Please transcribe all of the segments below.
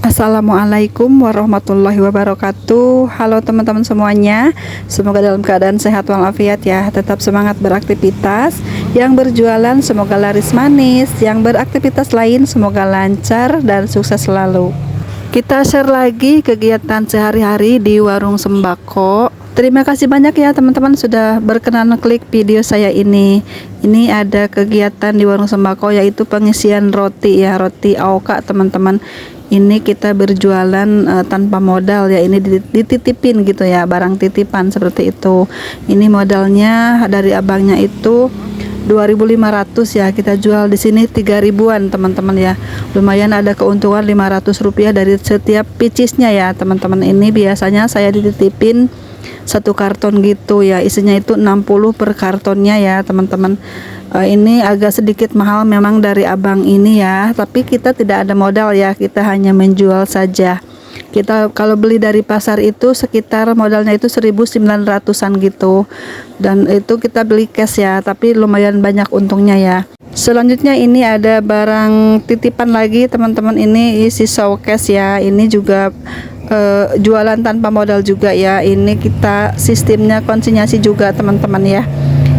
Assalamualaikum warahmatullahi wabarakatuh. Halo teman-teman semuanya, semoga dalam keadaan sehat walafiat ya. Tetap semangat beraktivitas. Yang berjualan semoga laris manis, yang beraktivitas lain semoga lancar dan sukses selalu. Kita share lagi kegiatan sehari-hari di warung sembako. Terima kasih banyak ya teman-teman sudah berkenan klik video saya ini. Ini ada kegiatan di warung sembako yaitu pengisian roti ya, roti AOK teman-teman. Ini kita berjualan tanpa modal ya, ini dititipin gitu ya, barang titipan seperti itu. Ini modalnya dari abangnya itu 2.500 ya, kita jual di sini 3.000-an teman-teman ya. Lumayan ada keuntungan 500 rupiah dari setiap picisnya ya teman-teman. Ini biasanya saya dititipin satu karton gitu ya, isinya itu 60 per kartonnya ya teman-teman. Ini agak sedikit mahal memang dari abang ini ya, tapi kita tidak ada modal ya, kita hanya menjual saja. Kita kalau beli dari pasar itu sekitar modalnya itu 1.900-an gitu, dan itu kita beli cash ya, tapi lumayan banyak untungnya ya. Selanjutnya ini ada barang titipan lagi teman-teman, ini isi showcase ya, ini juga jualan tanpa modal juga ya. Ini kita sistemnya konsinyasi juga teman-teman ya.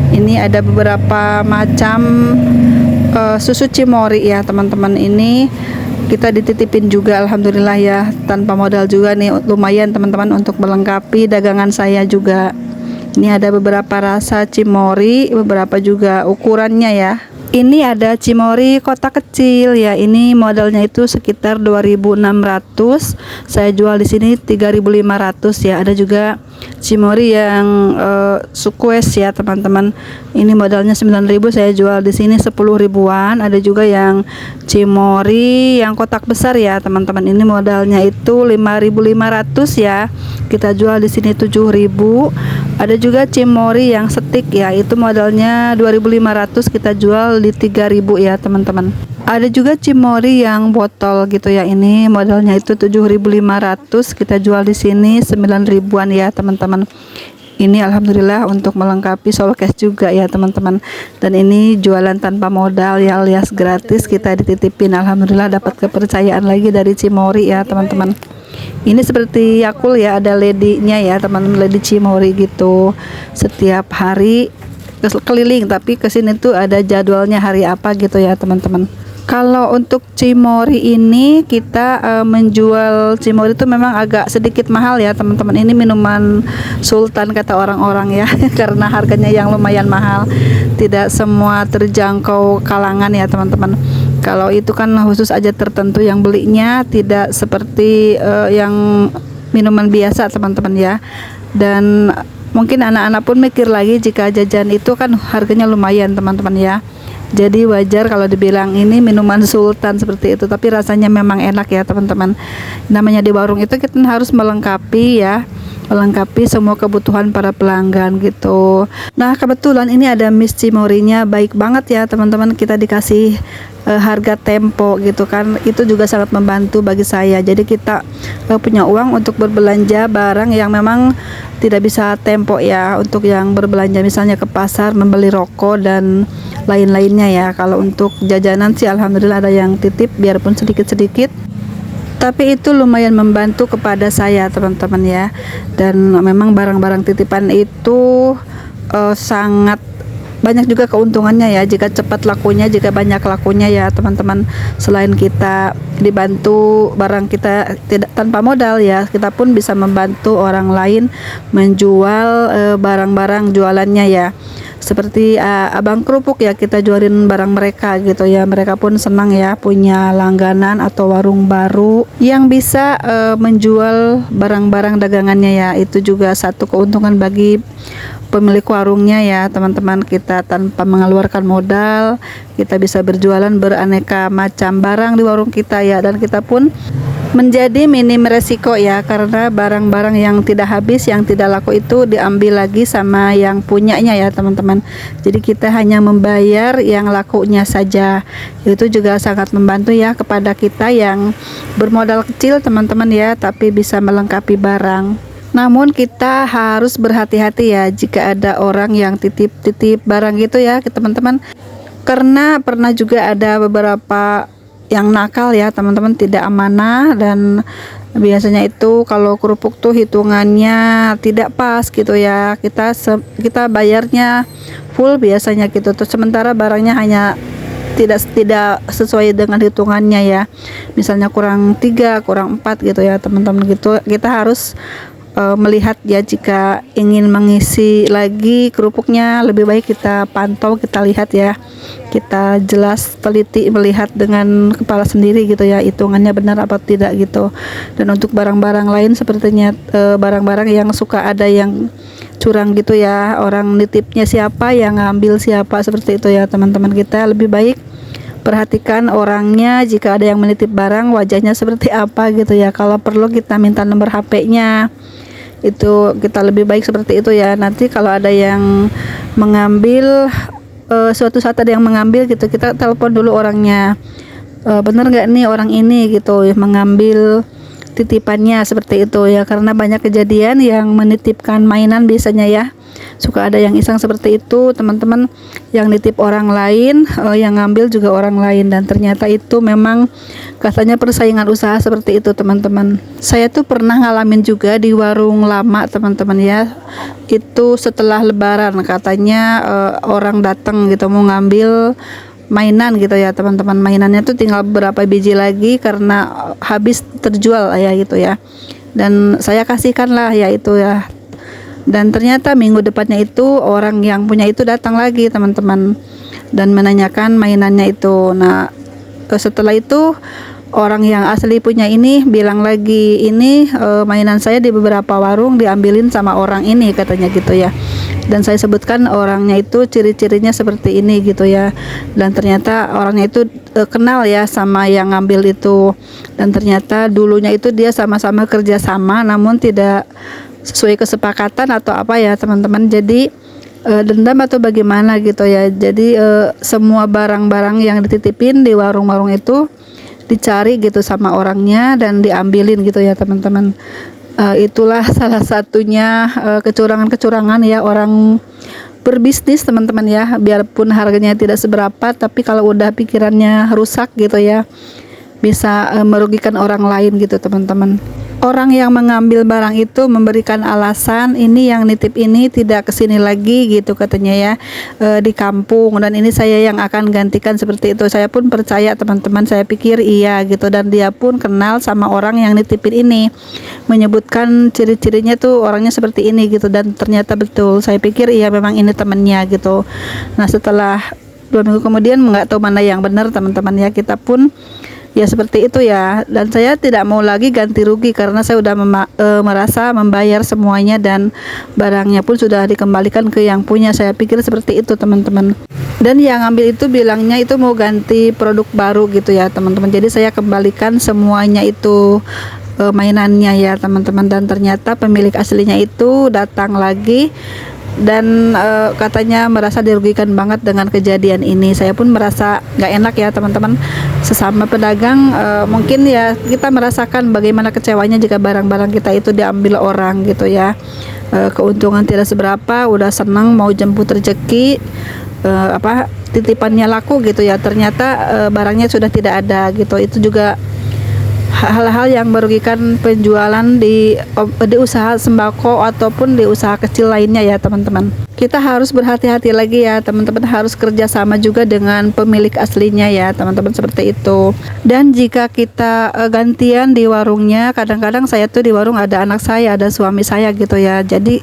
Ini ada beberapa macam susu Cimory ya teman-teman. Ini kita dititipin juga, alhamdulillah ya, tanpa modal juga nih, lumayan teman-teman untuk melengkapi dagangan saya juga. Ini ada beberapa rasa Cimory, beberapa juga ukurannya ya. Ini ada Cimory kotak kecil ya, ini modalnya itu sekitar 2.600, saya jual di sini 3.500 ya. Ada juga Cimory yang sukues ya teman-teman, ini modalnya 9.000, saya jual di sini 10 ribuan. Ada juga yang Cimory yang kotak besar ya teman-teman, ini modalnya itu 5.500 ya, kita jual di sini 7.000. Ada juga Cimory yang stick ya, itu modalnya 2.500, kita jual di 3.000 ya teman-teman. Ada juga Cimory yang botol gitu ya, ini modalnya itu 7.500, kita jual di sini 9.000-an ya teman-teman. Ini alhamdulillah untuk melengkapi showcase juga ya teman-teman. Dan ini jualan tanpa modal ya, alias gratis, kita dititipin, alhamdulillah dapat kepercayaan lagi dari Cimory ya teman-teman. Ini seperti Yakul ya, ada lady-nya ya teman-teman, lady Cimory gitu. Setiap hari keliling, tapi kesini tuh ada jadwalnya hari apa gitu ya teman-teman. Kalau untuk Cimory ini kita menjual Cimory itu memang agak sedikit mahal ya teman-teman. Ini minuman sultan kata orang-orang ya karena harganya yang lumayan mahal, tidak semua terjangkau kalangan ya teman-teman. Kalau itu kan khusus aja tertentu yang belinya, tidak seperti yang minuman biasa teman-teman ya. Dan mungkin anak-anak pun mikir lagi, jika jajan itu kan harganya lumayan teman-teman ya. Jadi wajar kalau dibilang ini minuman sultan seperti itu, tapi rasanya memang enak ya teman-teman. Namanya di warung itu kita harus melengkapi ya, melengkapi semua kebutuhan para pelanggan gitu. Nah kebetulan ini ada Miss Cimory-nya baik banget ya teman-teman, kita dikasih harga tempo gitu kan, itu juga sangat membantu bagi saya. Jadi kita punya uang untuk berbelanja barang yang memang tidak bisa tempo ya, untuk yang berbelanja misalnya ke pasar membeli rokok dan lain-lainnya ya. Kalau untuk jajanan sih alhamdulillah ada yang titip biarpun sedikit-sedikit, tapi itu lumayan membantu kepada saya teman-teman ya. Dan memang barang-barang titipan itu sangat banyak juga keuntungannya ya, jika cepat lakunya, jika banyak lakunya ya teman-teman. Selain kita dibantu barang kita tidak tanpa modal ya, kita pun bisa membantu orang lain menjual barang-barang jualannya ya. Seperti abang kerupuk ya, kita jualin barang mereka gitu ya, mereka pun senang ya punya langganan atau warung baru yang bisa menjual barang-barang dagangannya ya. Itu juga satu keuntungan bagi pemilik warungnya ya teman-teman. Kita tanpa mengeluarkan modal, kita bisa berjualan beraneka macam barang di warung kita ya, dan kita pun menjadi minim resiko ya, karena barang-barang yang tidak habis, yang tidak laku itu diambil lagi sama yang punyanya ya teman-teman. Jadi kita hanya membayar yang lakunya saja. Itu juga sangat membantu ya kepada kita yang bermodal kecil teman-teman ya, tapi bisa melengkapi barang. Namun kita harus berhati-hati ya jika ada orang yang titip-titip barang gitu ya teman-teman, karena pernah juga ada beberapa yang nakal ya teman-teman, tidak amanah. Dan biasanya itu kalau kerupuk tuh hitungannya tidak pas gitu ya, kita bayarnya full biasanya gitu tuh, sementara barangnya hanya tidak sesuai dengan hitungannya ya, misalnya kurang 3 kurang 4 gitu ya teman-teman gitu. Kita harus melihat ya, jika ingin mengisi lagi kerupuknya lebih baik kita pantau, kita lihat ya, kita jelas teliti melihat dengan kepala sendiri gitu ya, hitungannya benar apa tidak gitu. Dan untuk barang-barang lain sepertinya barang-barang yang suka ada yang curang gitu ya, orang nitipnya siapa, yang ngambil siapa, seperti itu ya teman-teman. Kita lebih baik perhatikan orangnya, jika ada yang menitip barang wajahnya seperti apa gitu ya, kalau perlu kita minta nomor HP-nya, itu kita lebih baik seperti itu ya. Nanti kalau ada yang mengambil, suatu saat ada yang mengambil gitu, kita telepon dulu orangnya, bener nggak nih orang ini gitu mengambil titipannya, seperti itu ya. Karena banyak kejadian yang menitipkan mainan biasanya ya, suka ada yang iseng seperti itu teman-teman, yang nitip orang lain, yang ngambil juga orang lain, dan ternyata itu memang katanya persaingan usaha, seperti itu teman-teman. Saya tuh pernah ngalamin juga di warung lama teman-teman ya, itu setelah lebaran katanya orang datang gitu mau ngambil mainan gitu ya teman-teman. Mainannya tuh tinggal beberapa biji lagi karena habis terjual ya gitu ya, dan saya kasihkan lah ya itu ya. Dan ternyata minggu depannya itu orang yang punya itu datang lagi teman-teman dan menanyakan mainannya itu. Nah setelah itu orang yang asli punya ini bilang lagi, ini mainan saya di beberapa warung diambilin sama orang ini katanya gitu ya. Dan saya sebutkan orangnya itu ciri-cirinya seperti ini gitu ya, dan ternyata orangnya itu kenal ya sama yang ngambil itu. Dan ternyata dulunya itu dia sama-sama kerjasama namun tidak sesuai kesepakatan atau apa ya teman-teman, jadi dendam atau bagaimana gitu ya. Jadi semua barang-barang yang dititipin di warung-warung itu dicari gitu sama orangnya dan diambilin gitu ya teman-teman. Itulah salah satunya kecurangan-kecurangan ya orang berbisnis teman-teman ya, biarpun harganya tidak seberapa, tapi kalau udah pikirannya rusak gitu ya, bisa merugikan orang lain gitu teman-teman. Orang yang mengambil barang itu memberikan alasan, ini yang nitip ini tidak kesini lagi gitu katanya ya, di kampung, dan ini saya yang akan gantikan, seperti itu. Saya pun percaya teman-teman, saya pikir iya gitu, dan dia pun kenal sama orang yang nitipin ini, menyebutkan ciri-cirinya tuh orangnya seperti ini gitu, dan ternyata betul. Saya pikir iya memang ini temannya gitu. Nah setelah 2 minggu kemudian nggak tahu mana yang benar teman-teman ya, kita pun ya seperti itu ya. Dan saya tidak mau lagi ganti rugi karena saya udah merasa membayar semuanya dan barangnya pun sudah dikembalikan ke yang punya. Saya pikir seperti itu teman-teman. Dan yang ambil itu bilangnya itu mau ganti produk baru gitu ya teman-teman. Jadi saya kembalikan semuanya itu mainannya ya teman-teman. Dan ternyata pemilik aslinya itu datang lagi dan katanya merasa dirugikan banget dengan kejadian ini. Saya pun merasa nggak enak ya teman-teman, sesama pedagang. Mungkin ya kita merasakan bagaimana kecewanya jika barang-barang kita itu diambil orang gitu ya. Keuntungan tidak seberapa, udah senang mau jemput rezeki, titipannya laku gitu ya, ternyata barangnya sudah tidak ada gitu. Itu juga hal-hal yang merugikan penjualan di usaha sembako ataupun di usaha kecil lainnya ya teman-teman. Kita harus berhati-hati lagi ya teman-teman, harus kerjasama juga dengan pemilik aslinya ya teman-teman, seperti itu. Dan jika kita gantian di warungnya, kadang-kadang saya tuh di warung ada anak saya, ada suami saya gitu ya, jadi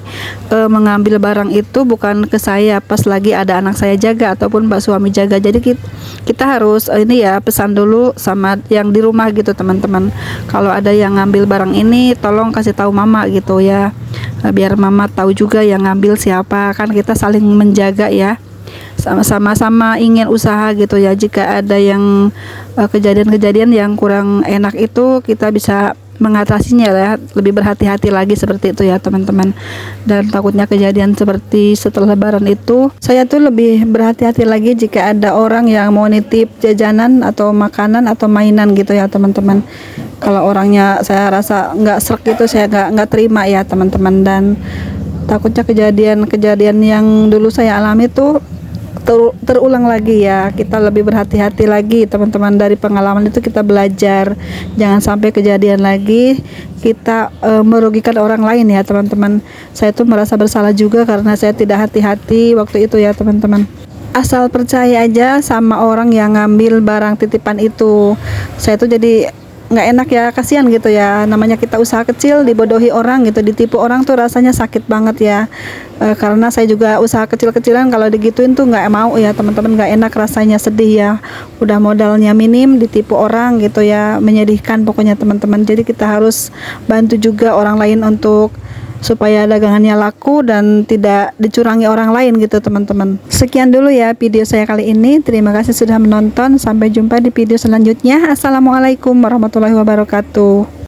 mengambil barang itu bukan ke saya pas lagi ada anak saya jaga ataupun mbak suami jaga. Jadi kita harus ini ya, pesan dulu sama yang di rumah gitu teman-teman, kalau ada yang ngambil barang ini tolong kasih tahu mama gitu ya, biar mama tahu juga yang ngambil siapa. Kan kita saling menjaga ya, sama-sama ingin usaha gitu ya. Jika ada yang kejadian-kejadian yang kurang enak itu kita bisa mengatasinya ya, lebih berhati-hati lagi, seperti itu ya teman-teman. Dan takutnya kejadian seperti setelah lebaran itu, saya tuh lebih berhati-hati lagi jika ada orang yang mau nitip jajanan atau makanan atau mainan gitu ya teman-teman. Kalau orangnya saya rasa nggak srek gitu, saya nggak terima ya teman-teman. Dan takutnya kejadian-kejadian yang dulu saya alami tuh terulang lagi ya. Kita lebih berhati-hati lagi teman-teman, dari pengalaman itu kita belajar, jangan sampai kejadian lagi kita merugikan orang lain ya teman-teman. Saya tuh merasa bersalah juga karena saya tidak hati-hati waktu itu ya teman-teman. Asal percaya aja sama orang yang ngambil barang titipan itu. Saya tuh jadi nggak enak ya, kasihan gitu ya, namanya kita usaha kecil dibodohi orang gitu, ditipu orang tuh rasanya sakit banget ya. Karena saya juga usaha kecil-kecilan, kalau digituin tuh nggak mau ya teman-teman, nggak enak rasanya, sedih ya, udah modalnya minim ditipu orang gitu ya, menyedihkan pokoknya teman-teman. Jadi kita harus bantu juga orang lain untuk supaya dagangannya laku dan tidak dicurangi orang lain gitu teman-teman. Sekian dulu ya video saya kali ini. Terima kasih sudah menonton. Sampai jumpa di video selanjutnya. Assalamualaikum warahmatullahi wabarakatuh.